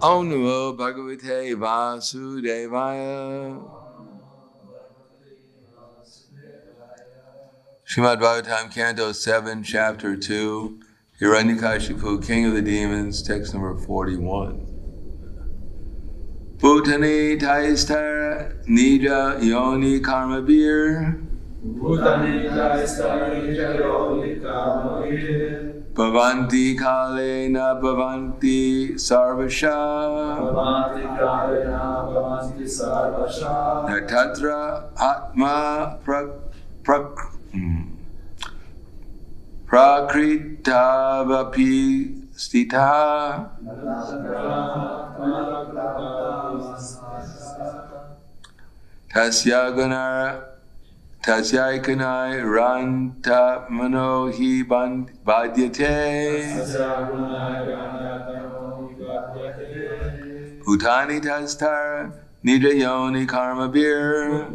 Om Namo Bhagavate Vasudevaya. Srimad Bhagavatam, Canto 7, Chapter 2, Hiranyakashipu, King of the Demons, text number 41. Bhutani Taistara Nija Yoni Karma Bir. Bhutani Taistara Nija Yoni Karma Bir. Bhavanti Kalena Bhavanti Sarvasha. Bhavanti Kalena Bhavanti Sarvasha. Natatra Atma Prakrita-vapi stita. Tasyaikanai ranta manohi badyate. Bhutani tastara nidayoni karma bir.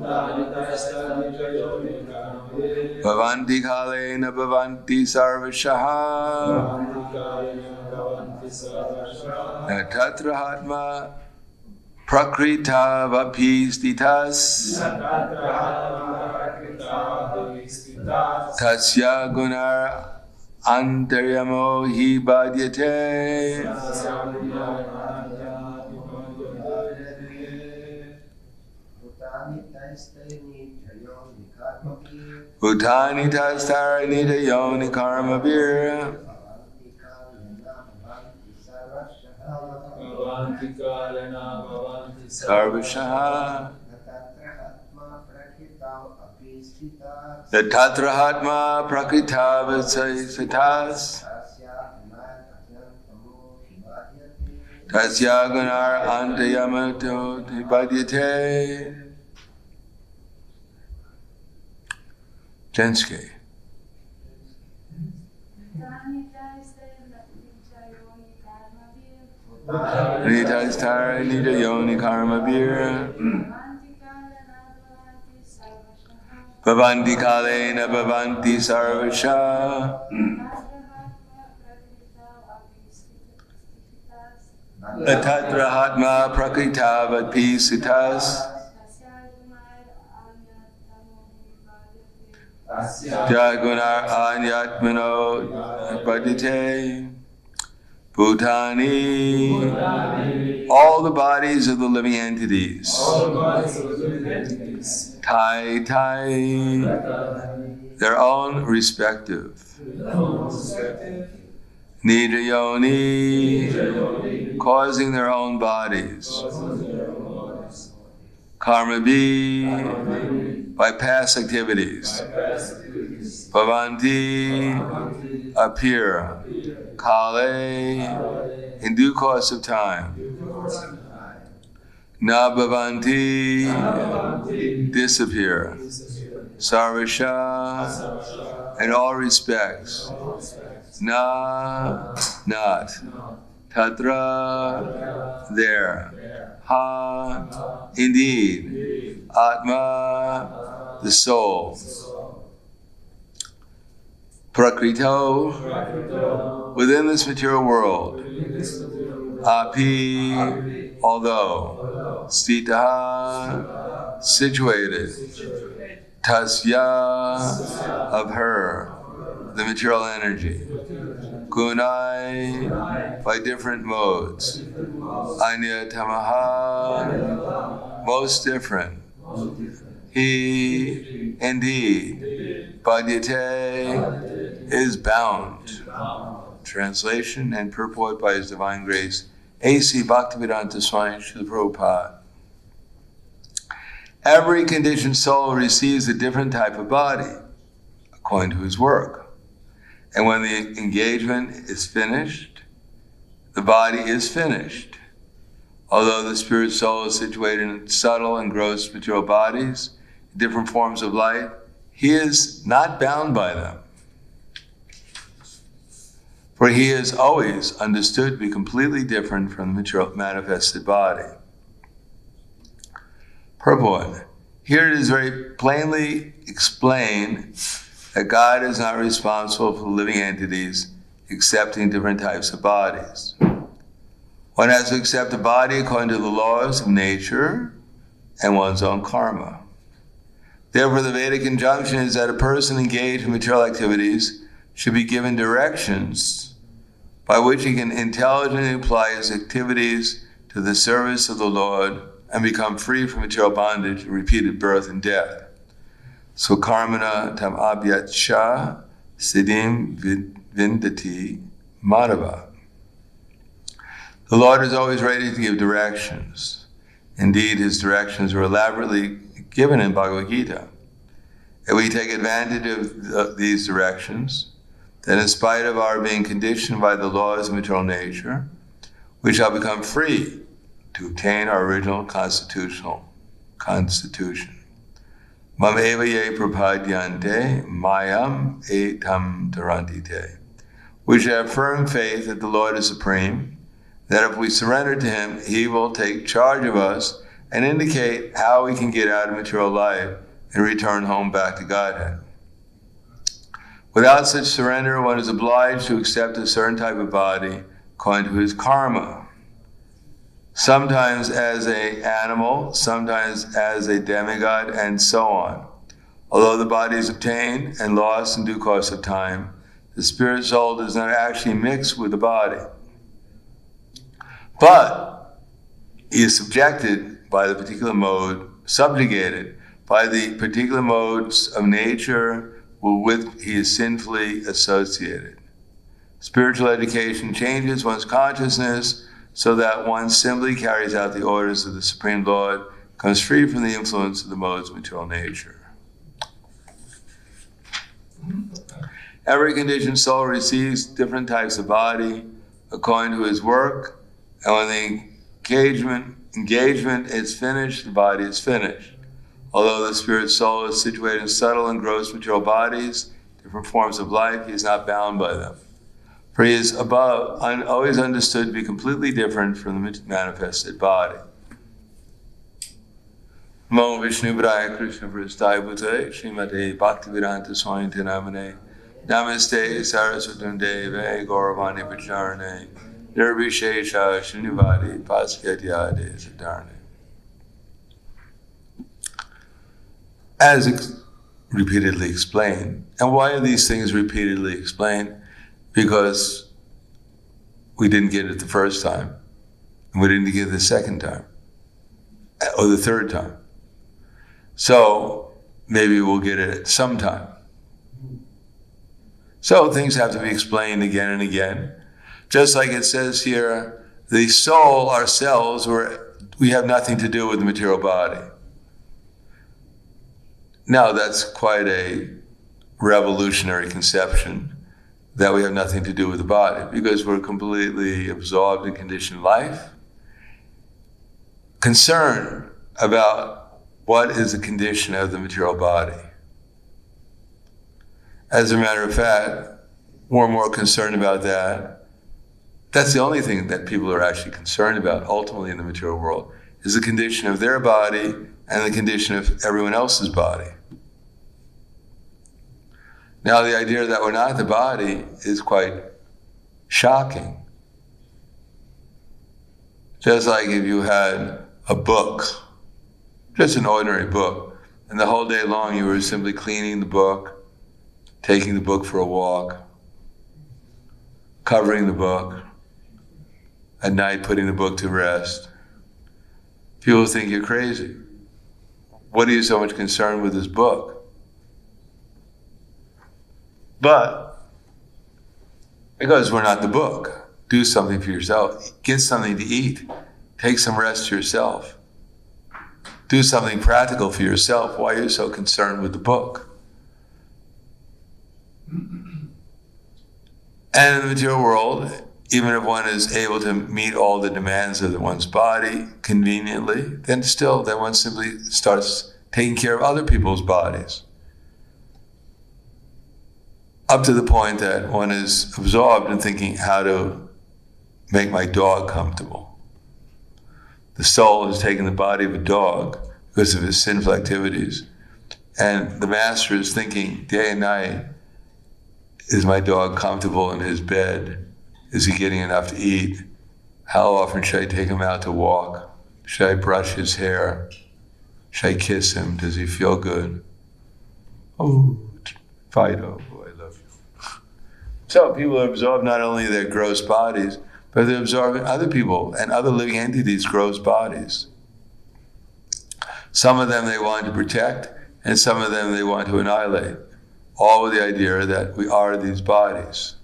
Bhavanti kalena bhavanti sarvashaha. Tatra hatma prakrita vapi stitas. Tasya gunar antaryamo hi badyate. Bhutani tastara nidayoni karma bir. Sarvashaha. The Tatrahatma Prakrita Vasaisatas. Tasya Gunar Antayamato Tipadyate. Jenske. Nitastara Nida Yoni Karma Bir. Bhavanti Kalena Bhavanti Sarvasha. Tatra Hatma Prakrita Vapi Sitas. Jagunar Anyatmano Padite. Bhutani, all the bodies of the living entities. Tai, their own respective. Nidayoni, causing their own bodies. Karma B, by past activities. Bhavanti, appear. Kale, in due course of time. Na bhavanti, disappear. Sarvasha, in all respects. Na, not. Tatra, there. Ha, indeed. Atma, the soul. Prakrito, within this material world. Api, although. Stita, situated. Tasya, of her, the material energy. Gunai, by different modes. Anyatamaha, most different. He, indeed. Badyate, is bound. Translation and purport by His Divine Grace, A.C. Bhaktivedanta Swami Srila Prabhupada. Every conditioned soul receives a different type of body, according to his work. And when the engagement is finished, the body is finished. Although the spirit soul is situated in subtle and gross material bodies, different forms of life, he is not bound by them. For he is always understood to be completely different from the material manifested body. Purport. Here it is very plainly explained that God is not responsible for living entities accepting different types of bodies. One has to accept the body according to the laws of nature and one's own karma. Therefore, the Vedic injunction is that a person engaged in material activities should be given directions by which he can intelligently apply his activities to the service of the Lord and become free from material bondage and repeated birth and death. Swakarmana tam abhyatsha siddhim vindati madhava. The Lord is always ready to give directions. Indeed, his directions are elaborately given in Bhagavad Gita. If we take advantage of these directions, then in spite of our being conditioned by the laws of material nature, we shall become free to obtain our original constitution. Mam eva ye prapadyante mayam etam tarantite. We should have firm faith that the Lord is supreme, that if we surrender to him, he will take charge of us and indicate how we can get out of material life and return home back to Godhead. Without such surrender, one is obliged to accept a certain type of body according to his karma. Sometimes as an animal, sometimes as a demigod, and so on. Although the body is obtained and lost in due course of time, the spirit soul does not actually mix with the body. But he is subjugated by the particular modes of nature with he is sinfully associated. Spiritual education changes one's consciousness so that one simply carries out the orders of the Supreme Lord, comes free from the influence of the modes of material nature. Every conditioned soul receives different types of body according to his work, and when the engagement is finished, the body is finished. Although the spirit soul is situated in subtle and gross material bodies, different forms of life, he is not bound by them. For he is always understood to be completely different from the manifested body. Namo Vishnu Padaya Krishna Prasthaya Bhutale Srimate Bhaktivedanta Swami Namane Namaste Saraswatam Deve Gauravani Pacharane Nirvishesha Srinivadi Paskyatyade Sadarne. As repeatedly explained. And why are these things repeatedly explained? Because we didn't get it the first time, and we didn't get it the second time, or the third time. So maybe we'll get it sometime. So things have to be explained again and again. Just like it says here, the soul, ourselves, we have nothing to do with the material body. Now that's quite a revolutionary conception, that we have nothing to do with the body, because we're completely absorbed in conditioned life, concerned about what is the condition of the material body. As a matter of fact, we're more concerned about that. That's the only thing that people are actually concerned about ultimately in the material world, is the condition of their body and the condition of everyone else's body. Now, the idea that we're not the body is quite shocking. Just like if you had a book, just an ordinary book, and the whole day long you were simply cleaning the book, taking the book for a walk, covering the book, at night putting the book to rest. People think you're crazy. What are you so much concerned with this book? But because we're not the book, do something for yourself. Get something to eat. Take some rest yourself. Do something practical for yourself. Why are you so concerned with the book? And in the material world, even if one is able to meet all the demands of one's body conveniently, then one simply starts taking care of other people's bodies. Up to the point that one is absorbed in thinking how to make my dog comfortable. The soul has taken the body of a dog because of his sinful activities, and the master is thinking day and night, is my dog comfortable in his bed? Is he getting enough to eat? How often should I take him out to walk? Should I brush his hair? Should I kiss him? Does he feel good? Oh, Fido, I love you. So people absorb not only their gross bodies, but they're absorbing other people and other living entities' gross bodies. Some of them they want to protect, and some of them they want to annihilate, all with the idea that we are these bodies.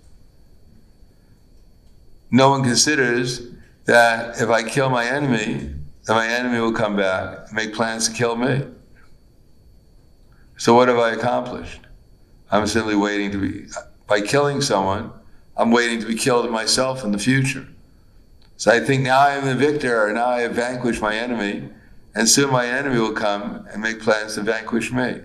No one considers that if I kill my enemy, then my enemy will come back and make plans to kill me. So what have I accomplished? I'm simply waiting to be, by killing someone, I'm waiting to be killed myself in the future. So I think now I am the victor, or now I have vanquished my enemy, and soon my enemy will come and make plans to vanquish me.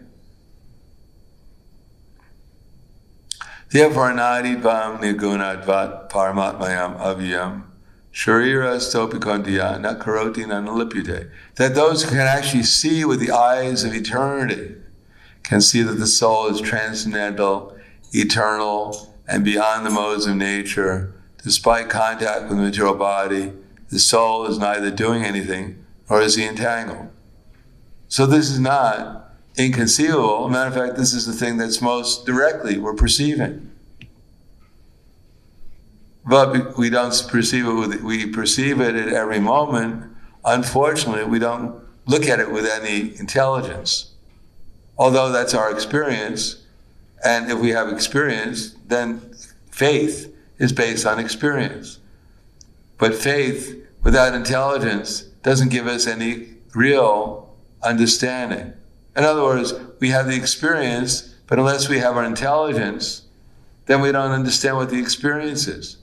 Therefore, nadipam nigunadvat paramatmayam avyam sharira stopikondiya na karoti na nalipyate. That those who can actually see with the eyes of eternity can see that the soul is transcendental, eternal, and beyond the modes of nature. Despite contact with the material body, the soul is neither doing anything nor is he entangled. So this is not inconceivable. Matter of fact, this is the thing that's most directly we're perceiving. But we don't perceive it we perceive it at every moment. Unfortunately, we don't look at it with any intelligence. Although that's our experience, and if we have experience, then faith is based on experience. But faith without intelligence doesn't give us any real understanding. In other words, we have the experience, but unless we have our intelligence, then we don't understand what the experience is.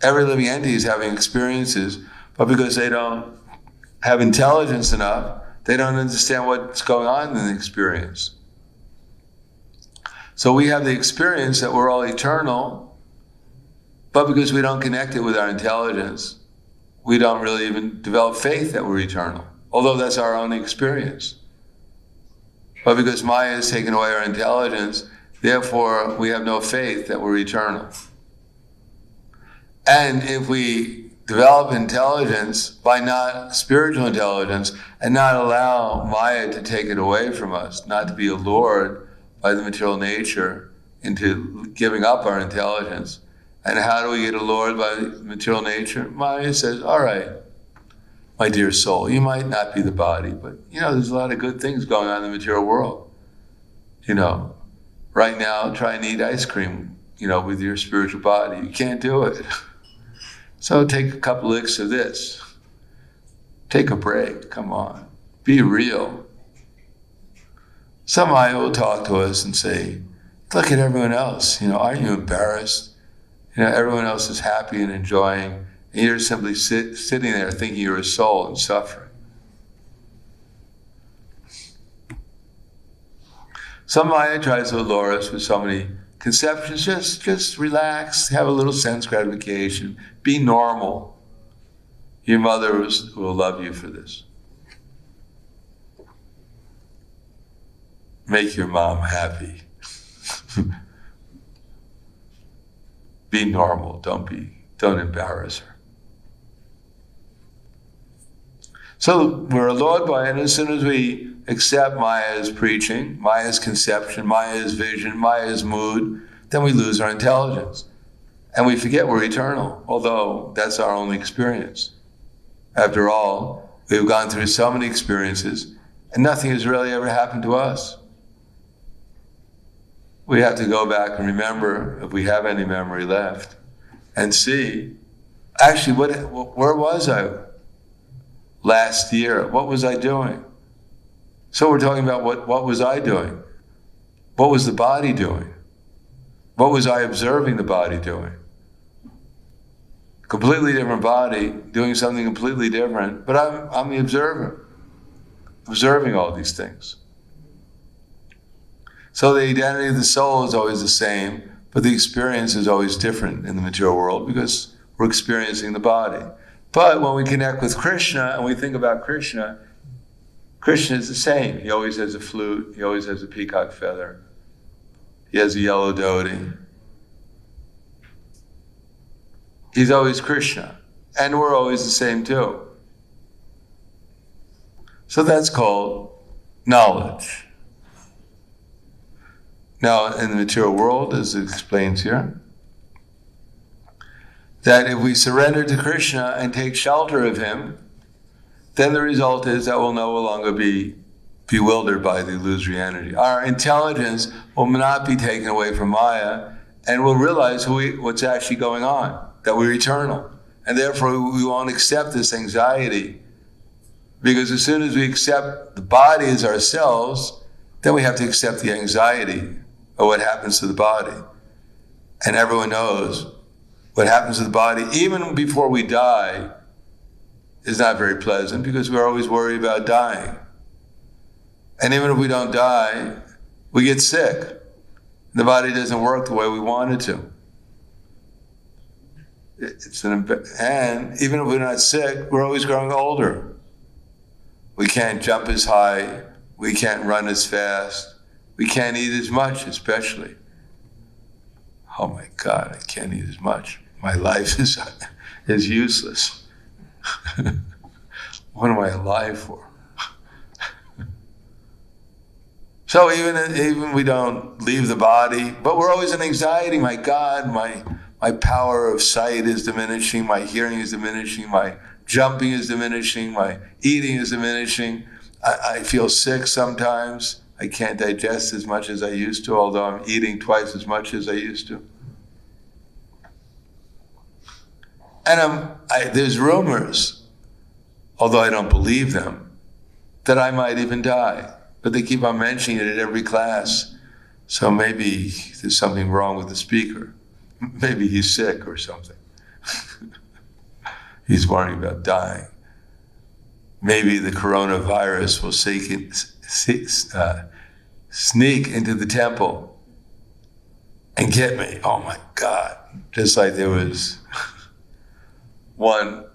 Every living entity is having experiences, but because they don't have intelligence enough, they don't understand what's going on in the experience. So we have the experience that we're all eternal, but because we don't connect it with our intelligence, we don't really even develop faith that we're eternal, although that's our own experience. But because Maya has taken away our intelligence, therefore we have no faith that we're eternal. And if we develop intelligence by not spiritual intelligence and not allow Maya to take it away from us, not to be allured by the material nature into giving up our intelligence. And how do we get allured by the material nature? Maya says, all right, my dear soul, you might not be the body, but there's a lot of good things going on in the material world. Right now, try and eat ice cream, with your spiritual body. You can't do it. So take a couple licks of this. Take a break, come on. Be real. Some Maya will talk to us and say, look at everyone else, aren't you embarrassed? Everyone else is happy and enjoying, and you're simply sitting there thinking you're a soul and suffering. Some Maya tries to allure us with so many conceptions. Just relax, have a little sense gratification, be normal. Your mother will love you for this. Make your mom happy. Be normal, don't embarrass her. So we're allured by it, and as soon as we accept Maya's preaching, Maya's conception, Maya's vision, Maya's mood, then we lose our intelligence. And we forget we're eternal, although that's our only experience. After all, we've gone through so many experiences, and nothing has really ever happened to us. We have to go back and remember, if we have any memory left, and see, actually, where was I last year? What was I doing? So we're talking about what was I doing? What was the body doing? What was I observing the body doing? Completely different body, doing something completely different, but I'm the observer, observing all these things. So the identity of the soul is always the same, but the experience is always different in the material world because we're experiencing the body. But when we connect with Krishna and we think about Krishna, Krishna is the same. He always has a flute, he always has a peacock feather, he has a yellow dhoti. he's always Krishna. And we're always the same too. So that's called knowledge. Now, in the material world, as it explains here, that if we surrender to Krishna and take shelter of him, then the result is that we'll no longer be bewildered by the illusory energy. Our intelligence will not be taken away from Maya, and we'll realize what's actually going on, that we're eternal. And therefore, we won't accept this anxiety. Because as soon as we accept the body as ourselves, then we have to accept the anxiety of what happens to the body. And everyone knows what happens to the body, even before we die, is not very pleasant because we're always worried about dying. And even if we don't die, we get sick. The body doesn't work the way we want it to. And even if we're not sick, we're always growing older. We can't jump as high. We can't run as fast. We can't eat as much, especially. Oh my God, I can't eat as much. My life is useless. What am I alive for? So even we don't leave the body, but we're always in anxiety. My God, my power of sight is diminishing, my hearing is diminishing, my jumping is diminishing, my eating is diminishing. I feel sick sometimes. I can't digest as much as I used to, although I'm eating twice as much as I used to. And there's rumors, although I don't believe them, that I might even die. But they keep on mentioning it at every class. So maybe there's something wrong with the speaker. Maybe he's sick or something. He's worrying about dying. Maybe the coronavirus will sneak into the temple and get me. Oh my God. Just like there was one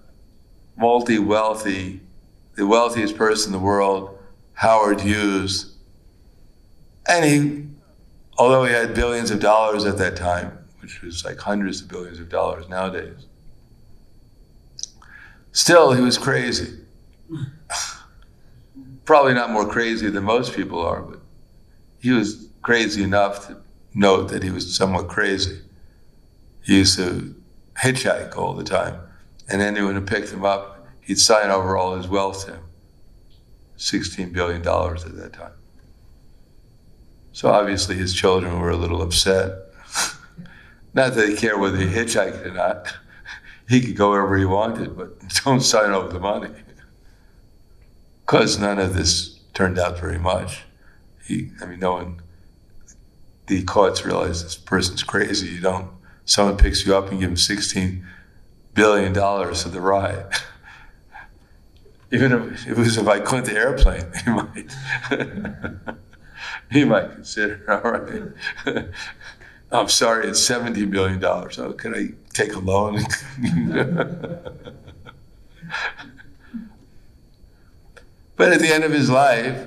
the wealthiest person in the world, Howard Hughes. And he, although he had billions of dollars at that time, which was like hundreds of billions of dollars nowadays, still he was crazy. Probably not more crazy than most people are, but he was crazy enough to note that he was somewhat crazy. He used to hitchhike all the time, and anyone who picked him up, he'd sign over all his wealth to him. $16 billion at that time. So obviously his children were a little upset. Not that they care whether he hitchhiked or not. He could go wherever he wanted, but don't sign over the money. Because none of this turned out very much. No one, the courts realized this person's crazy. Someone picks you up and give him $16 billion for the ride. Even if it was a Vaikuntha airplane, he might consider, all right. I'm sorry, it's $70 billion. Oh, can I take a loan? But at the end of his life,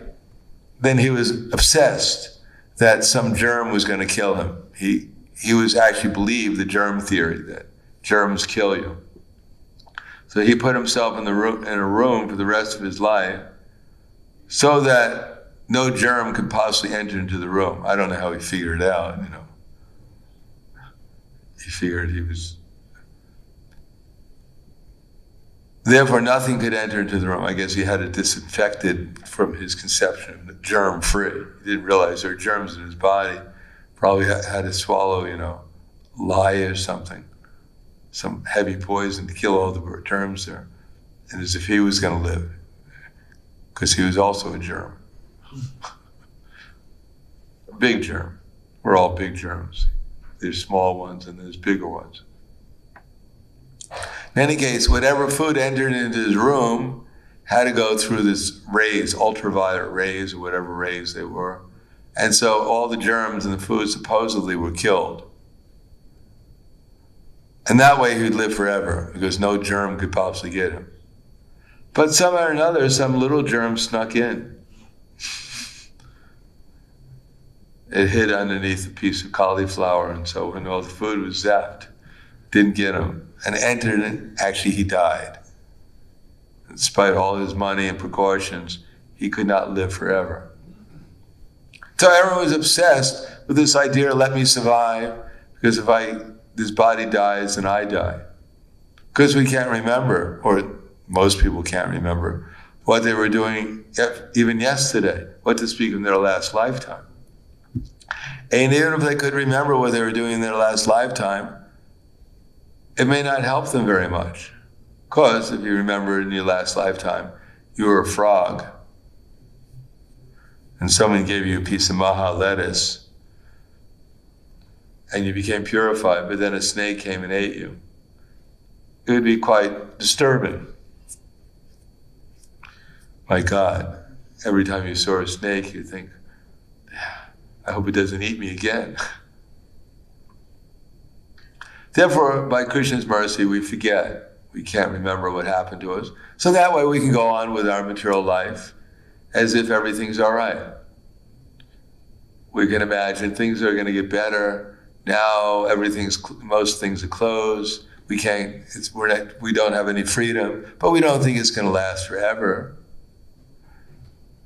then he was obsessed that some germ was going to kill him. He was actually believed the germ theory, that germs kill you. So he put himself in a room for the rest of his life so that no germ could possibly enter into the room. I don't know how he figured it out, He figured therefore nothing could enter into the room. I guess he had it disinfected from his conception, germ-free. He didn't realize there were germs in his body. Probably had to swallow, lye or something. Some heavy poison to kill all the germs there. And as if he was going to live, because he was also a germ. A big germ. We're all big germs. There's small ones and there's bigger ones. In any case, whatever food entered into his room had to go through this rays, ultraviolet rays or whatever rays they were. And so all the germs in the food supposedly were killed. And that way he'd live forever because no germ could possibly get him. But somehow or another, some little germ snuck in. It hid underneath a piece of cauliflower, and so when all the food was zapped, didn't get him. and entered it. Actually, he died. Despite all his money and precautions, he could not live forever. So everyone was obsessed with this idea, let me survive, because if this body dies, then I die. Because we can't remember, or most people can't remember, what they were doing even yesterday, what to speak of their last lifetime. And even if they could remember what they were doing in their last lifetime, it may not help them very much. Because if you remember in your last lifetime, you were a frog, and someone gave you a piece of maha lettuce, and you became purified, but then a snake came and ate you. It would be quite disturbing. My God, every time you saw a snake, you think, I hope it doesn't eat me again. Therefore, by Krishna's mercy, we forget. We can't remember what happened to us. So that way we can go on with our material life as if everything's all right. We can imagine things are going to get better. Now most things are closed. We don't have any freedom, but we don't think it's going to last forever.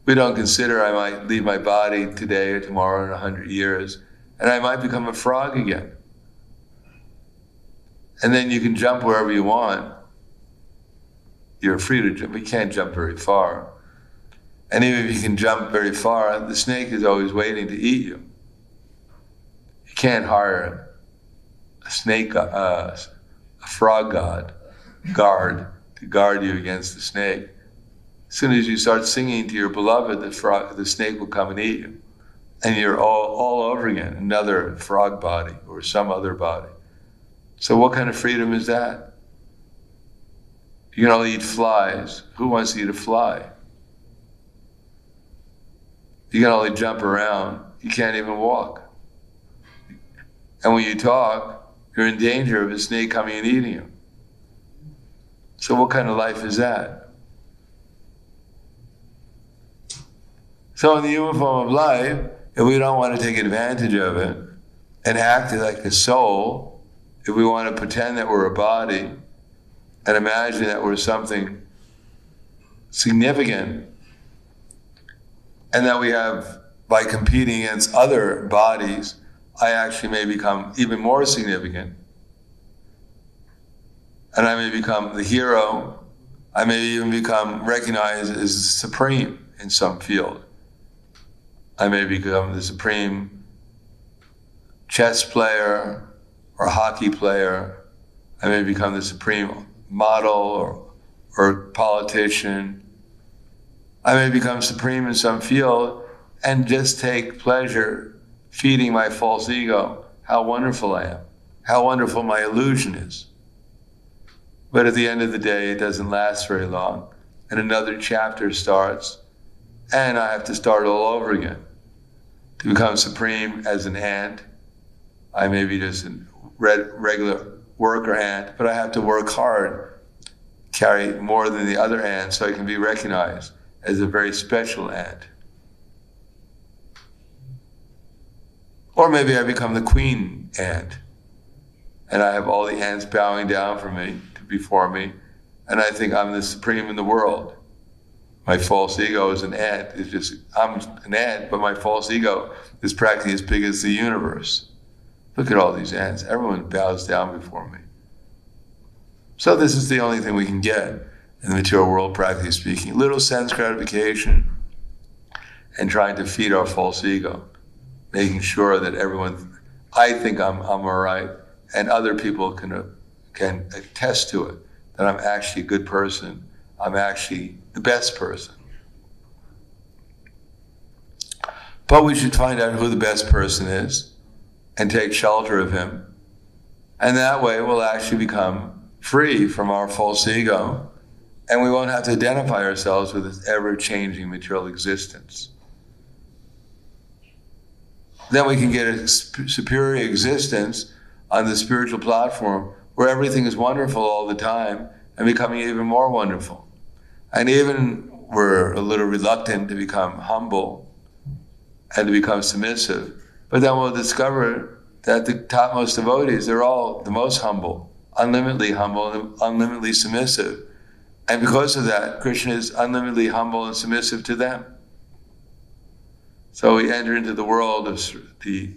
We don't consider I might leave my body today or tomorrow in 100 years, and I might become a frog again. And then you can jump wherever you want. You're free to jump, but you can't jump very far. And even if you can jump very far, the snake is always waiting to eat you. You can't hire a snake, a frog guard to guard you against the snake. As soon as you start singing to your beloved, the snake will come and eat you. And you're all over again, another frog body or some other body. So what kind of freedom is that? You can only eat flies. Who wants to eat a fly? You can only jump around. You can't even walk. And when you talk, you're in danger of a snake coming and eating you. So what kind of life is that? So in the human form of life, if we don't want to take advantage of it and act like a soul, if we want to pretend that we're a body and imagine that we're something significant, and that we have, by competing against other bodies, I actually may become even more significant. And I may become the hero. I may even become recognized as supreme in some field. I may become the supreme chess player or hockey player. I may become the supreme model or politician. I may become supreme in some field and just take pleasure feeding my false ego, how wonderful I am, how wonderful my illusion is. But at the end of the day, it doesn't last very long, and another chapter starts, and I have to start all over again. To become supreme as an ant, I may be just a regular worker ant, but I have to work hard, carry more than the other ants so I can be recognized as a very special ant. Or maybe I become the queen ant, and I have all the ants bowing down before me, and I think I'm the supreme in the world. My false ego is an ant. I'm an ant, but my false ego is practically as big as the universe. Look at all these ants. Everyone bows down before me. So this is the only thing we can get in the material world, practically speaking. Little sense gratification and trying to feed our false ego, making sure that I think I'm all right, and other people can attest to it, that I'm actually a good person. I'm actually the best person. But we should find out who the best person is and take shelter of him. And that way we'll actually become free from our false ego, and we won't have to identify ourselves with this ever-changing material existence. Then we can get a superior existence on the spiritual platform where everything is wonderful all the time and becoming even more wonderful. And even we're a little reluctant to become humble and to become submissive, but then we'll discover that the topmost devotees, they're all the most humble unlimitedly humble and unlimitedly submissive. And because of that, Krishna is unlimitedly humble and submissive to them. So we enter into the world of the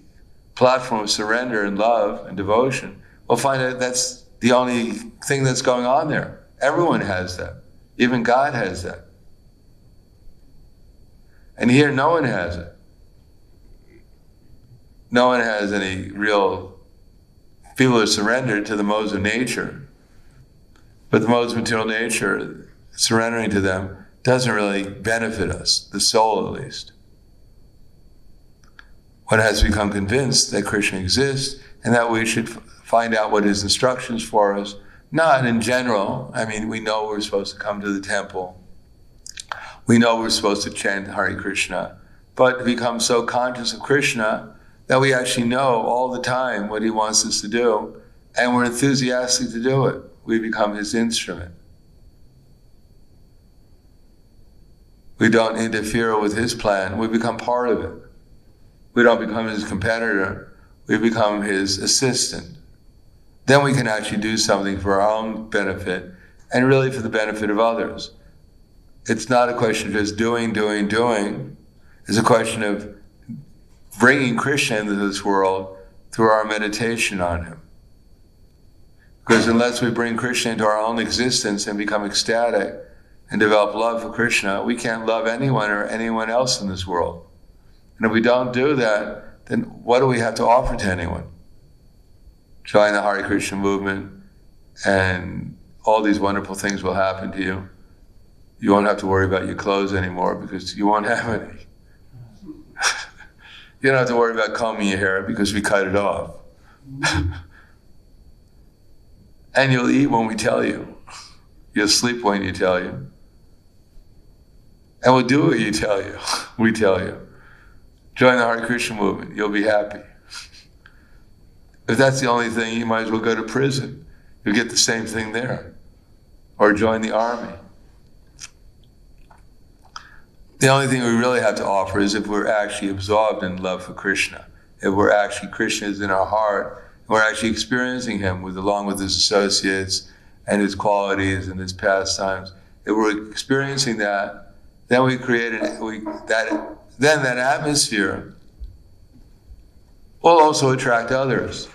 platform of surrender and love and devotion. We'll find out that's the only thing that's going on there. Everyone has that. Even God has that. And here no one has it. No one has any real people are surrendered to the modes of nature. But the modes of material nature, surrendering to them, doesn't really benefit us, the soul at least. One has to become convinced that Krishna exists and that we should find out what his instructions for us. Not in general. I mean, we know we're supposed to come to the temple. We know we're supposed to chant Hare Krishna. But to become so conscious of Krishna that we actually know all the time what he wants us to do, and we're enthusiastic to do it. We become his instrument. We don't interfere with his plan. We become part of it. We don't become his competitor. We become his assistant. Then we can actually do something for our own benefit and really for the benefit of others. It's not a question of just doing. It's a question of bringing Krishna into this world through our meditation on him. Because unless we bring Krishna into our own existence and become ecstatic and develop love for Krishna, we can't love anyone or anyone else in this world. And if we don't do that, then what do we have to offer to anyone? Join the Hare Krishna movement and all these wonderful things will happen to you. You won't have to worry about your clothes anymore because you won't have any. You don't have to worry about combing your hair because we cut it off. And you'll eat when we tell you. You'll sleep when you tell you. And we'll do what you tell you. We tell you. Join the Hare Krishna movement. You'll be happy. If that's the only thing, you might as well go to prison. You'll get the same thing there. Or join the army. The only thing we really have to offer is if we're actually absorbed in love for Krishna. If we're actually, Krishna is in our heart, and we're actually experiencing him along with his associates and his qualities and his pastimes. If we're experiencing that, then we create that atmosphere will also attract others.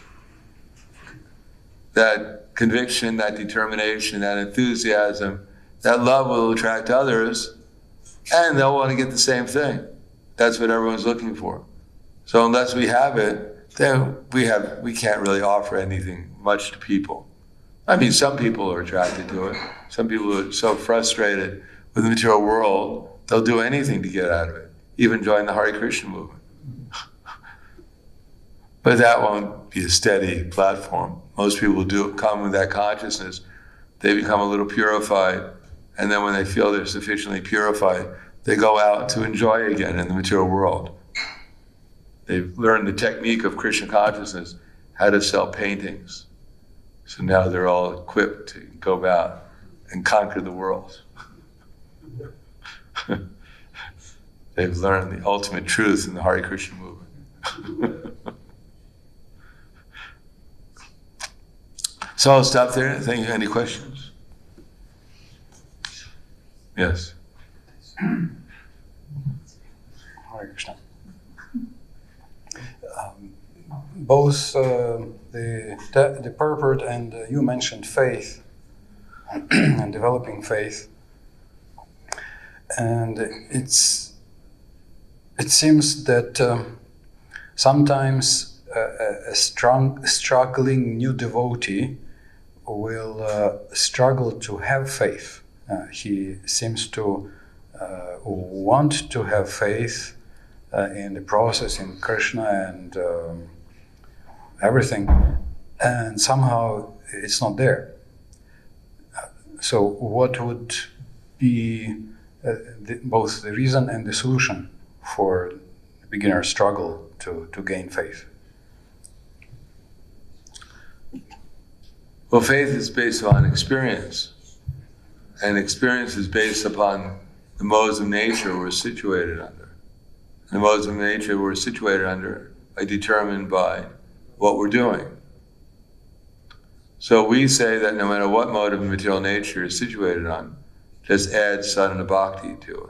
That conviction, that determination, that enthusiasm, that love will attract others, and they'll want to get the same thing. That's what everyone's looking for. So unless we have it, then we can't really offer anything much to people. I mean, some people are attracted to it. Some people are so frustrated with the material world, they'll do anything to get out of it, even join the Hare Krishna movement. But that won't be a steady platform. Most people come with that consciousness. They become a little purified, and then when they feel they're sufficiently purified, they go out to enjoy again in the material world. They've learned the technique of Krishna consciousness, how to sell paintings. So now they're all equipped to go out and conquer the world. They've learned the ultimate truth in the Hare Krishna movement. So I'll stop there. Thank you. Any questions? Yes. Hare Krishna. Both the purport and you mentioned faith and developing faith, and it seems that sometimes a struggling new devotee will struggle to have faith. He seems to want to have faith in the process, in Krishna and everything, and somehow it's not there. So what would be both the reason and the solution for the beginner struggle to gain faith? Well, faith is based on experience, and experience is based upon the modes of nature we're situated under. And the modes of nature we're situated under are determined by what we're doing. So we say that no matter what mode of material nature is situated on, just add sadhana bhakti to it.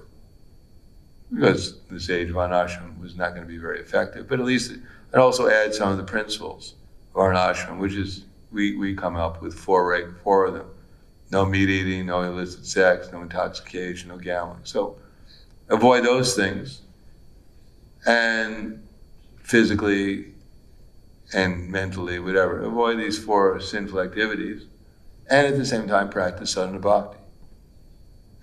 Because this age of varnashram was not going to be very effective, but at least it also adds some of the principles of varnashram, which is, we come up with four of them. No meat eating, no illicit sex, no intoxication, no gambling. So avoid those things, and physically and mentally, whatever, avoid these four sinful activities, and at the same time practice sadhana bhakti.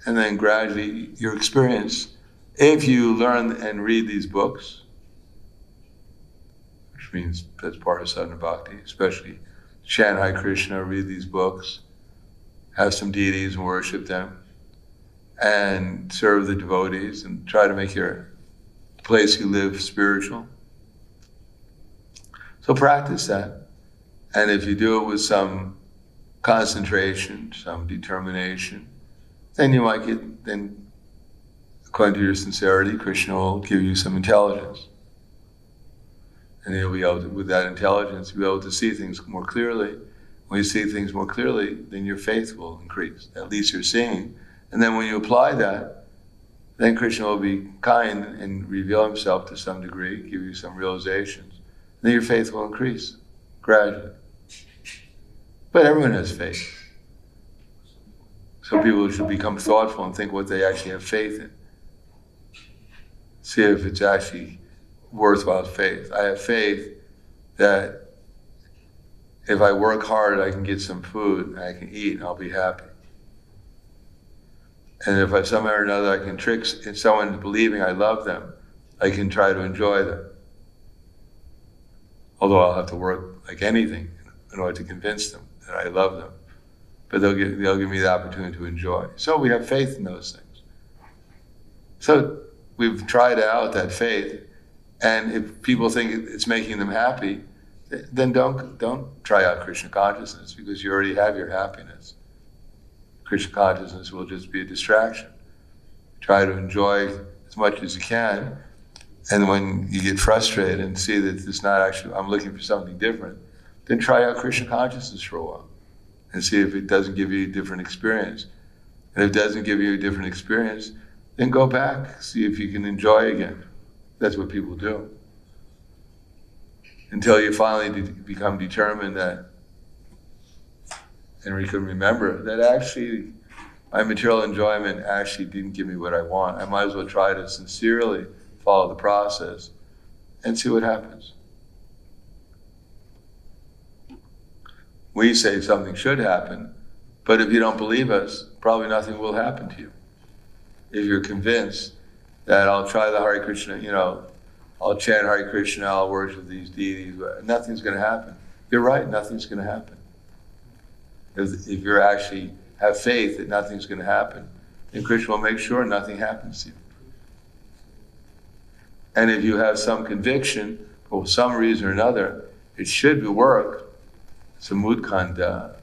And then gradually your experience, if you learn and read these books, which means that's part of sadhana bhakti, especially chant Hare Krishna, read these books, have some deities and worship them, and serve the devotees, and try to make your place you live spiritual. So practice that. And if you do it with some concentration, some determination, then you might get, then according to your sincerity, Krishna will give you some intelligence. And you'll be able to, with that intelligence, you'll be able to see things more clearly. When you see things more clearly, then your faith will increase. At least you're seeing. And then when you apply that, then Krishna will be kind and reveal himself to some degree, give you some realizations. Then your faith will increase gradually. But everyone has faith. So people should become thoughtful and think what they actually have faith in. See if it's actually worthwhile faith. I have faith that if I work hard, I can get some food and I can eat and I'll be happy. And if I somehow or another I can trick someone into believing I love them, I can try to enjoy them. Although I'll have to work like anything in order to convince them that I love them. But they'll give me the opportunity to enjoy. So we have faith in those things. So we've tried out that faith, and if people think it's making them happy, then don't try out Krishna consciousness, because you already have your happiness. Krishna consciousness will just be a distraction. Try to enjoy as much as you can, and when you get frustrated and see that it's not actually, I'm looking for something different, then try out Krishna consciousness for a while and see if it doesn't give you a different experience. And if it doesn't give you a different experience, then go back, see if you can enjoy again. That's what people do. Until you finally become determined that, and you can remember that actually my material enjoyment actually didn't give me what I want. I might as well try to sincerely follow the process and see what happens. We say something should happen, but if you don't believe us, probably nothing will happen to you. If you're convinced that I'll try the Hare Krishna, I'll chant Hare Krishna, I'll worship these deities, nothing's going to happen. You're right, nothing's going to happen. If you actually have faith that nothing's going to happen, then Krishna will make sure nothing happens to you. And if you have some conviction, for some reason or another, it should work, samudkanda,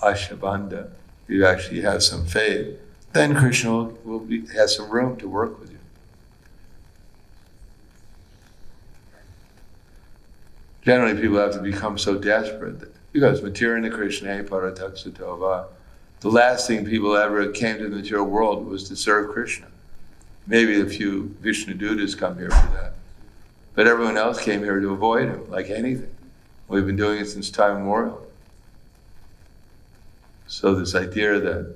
ashabanda, you actually have some faith, then Krishna has some room to work with you. Generally, people have to become so desperate that, because Matirana Krishna Parataksatova, the last thing people ever came to the material world was to serve Krishna. Maybe a few Vishnu Dudas come here for that. But everyone else came here to avoid him, like anything. We've been doing it since time immemorial. So this idea that,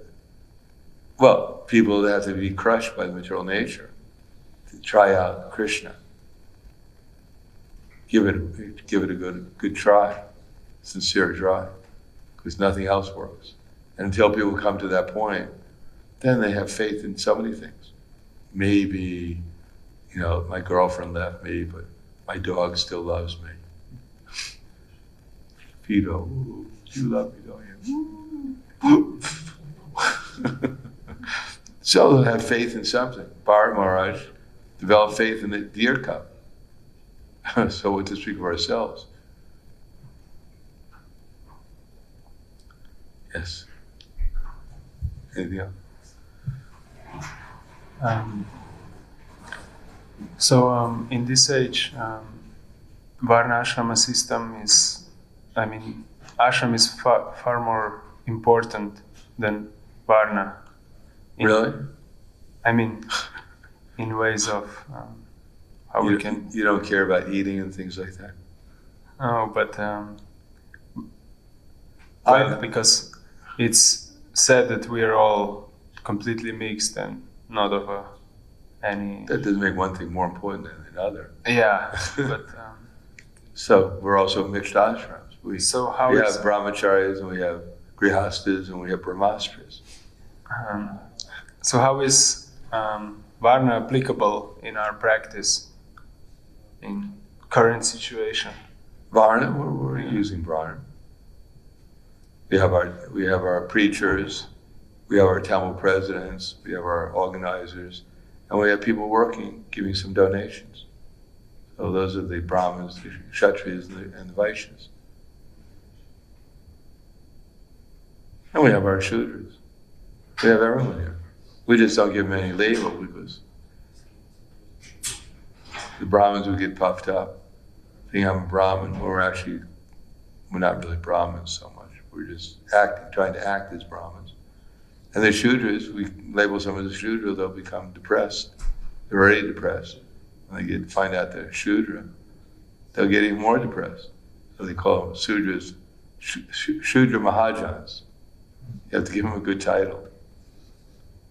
people have to be crushed by the material nature to try out Krishna. Give it a good try, sincere try, because nothing else works. And until people come to that point, then they have faith in so many things. Maybe, my girlfriend left me, but my dog still loves me. Fido, you love me, don't you? So they'll have faith in something. Bharat Maharaj developed faith in the deer cup. So what to speak of ourselves? Yes. Anything else? In this age, Varnashrama system is, ashram is far more important than varna. Really? I mean, in ways of how we can. You don't care about eating and things like that? No, but because it's said that we are all completely mixed and not of any. That doesn't make one thing more important than another. Yeah, but. So we're also mixed ashrams. We have brahmacharis and we have grihastas and we have brahmastras. So how is varna applicable in our practice in current situation? Varna, we're using varna. We have our preachers, we have our temple presidents, we have our organizers, and we have people working, giving some donations. So those are the Brahmins, the Kshatriyas, and the Vaishyas. And we have our Shudras. We have everyone here. We just don't give them any label because the Brahmins would get puffed up. Being I'm a Brahmin, we're not really Brahmins so much. We're just trying to act as Brahmins. And the Shudras, we label someone as a Shudra, they'll become depressed. They're already depressed. When they find out they're Shudra, they'll get even more depressed. So they call them Sudras, Shudra Mahajans. You have to give them a good title.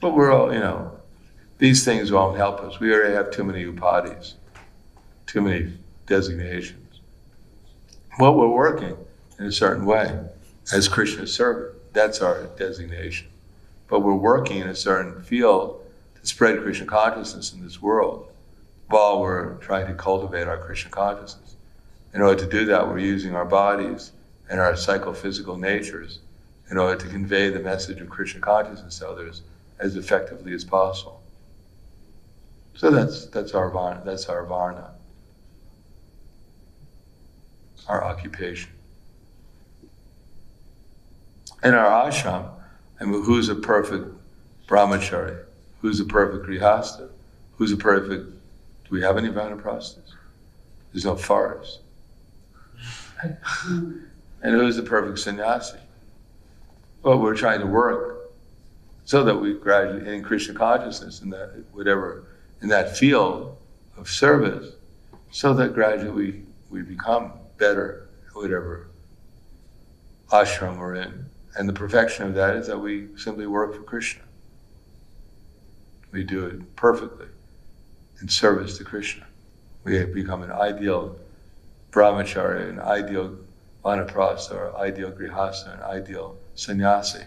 But we're all, these things won't help us. We already have too many upadhis, too many designations. Well, we're working in a certain way as Krishna's servant. That's our designation. But we're working in a certain field to spread Krishna consciousness in this world while we're trying to cultivate our Krishna consciousness. In order to do that, we're using our bodies and our psychophysical natures in order to convey the message of Krishna consciousness to others as effectively as possible. So that's our varna. That's our varna, our occupation. In our ashram, who's a perfect brahmachari? Who's a perfect grihasta? Who's a perfect? Do we have any vanaprasthas? There's no forest. And who's the perfect sannyasi? Well, we're trying to work so that we gradually, in Krishna consciousness, in that field of service, so that gradually we become better at whatever ashram we're in. And the perfection of that is that we simply work for Krishna. We do it perfectly in service to Krishna. We become an ideal brahmachari, an ideal vanaprastha, or ideal grihastha, an ideal sannyasi.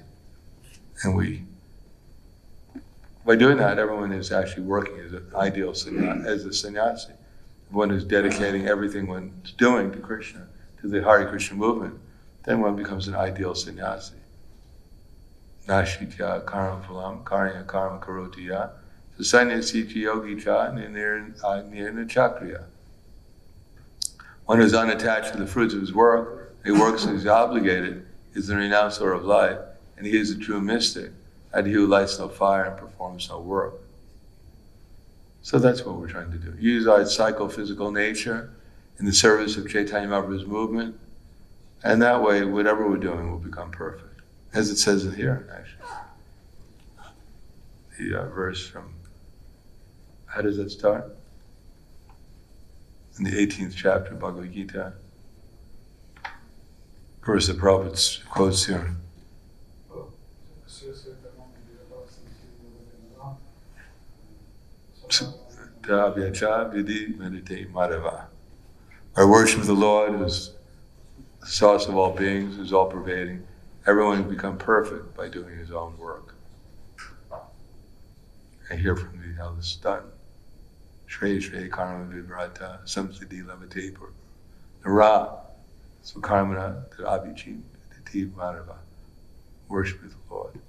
And by doing that, everyone is actually working as an ideal as a sannyasi. One is dedicating everything one's doing to Krishna, to the Hare Krishna movement. Then one becomes an ideal sannyasi. Nashitya karma phalam karya karma karotiya sannyasiti yogi cha nirna chakriya. One who's unattached to the fruits of his work, he works and he's obligated, is the renouncer of life, and he is a true mystic, and he who lights no fire and performs no work. So that's what we're trying to do. Use our psychophysical nature in the service of Chaitanya Mahaprabhu's movement, and that way, whatever we're doing will become perfect. As it says it here, actually. The verse from, how does that start? In the 18th chapter of Bhagavad Gita. Verse that Prabhupada quotes here. Our worship of the Lord is the source of all beings, who's all pervading. Everyone will become perfect by doing his own work. I hear from you how this is done. Shreya Shreya Karma Vivrata Samsiddhi Lavate Nara Swakarmana Abhijim Titi Madhava. Worship of the Lord.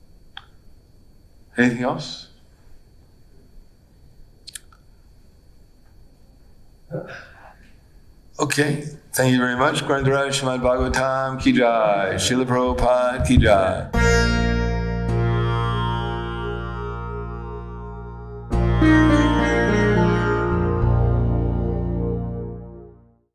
Anything else? Okay, thank you very much. Grandharaj Srimad Bhagavatam Ki Jai, Srila Prabhupada Ki Jai.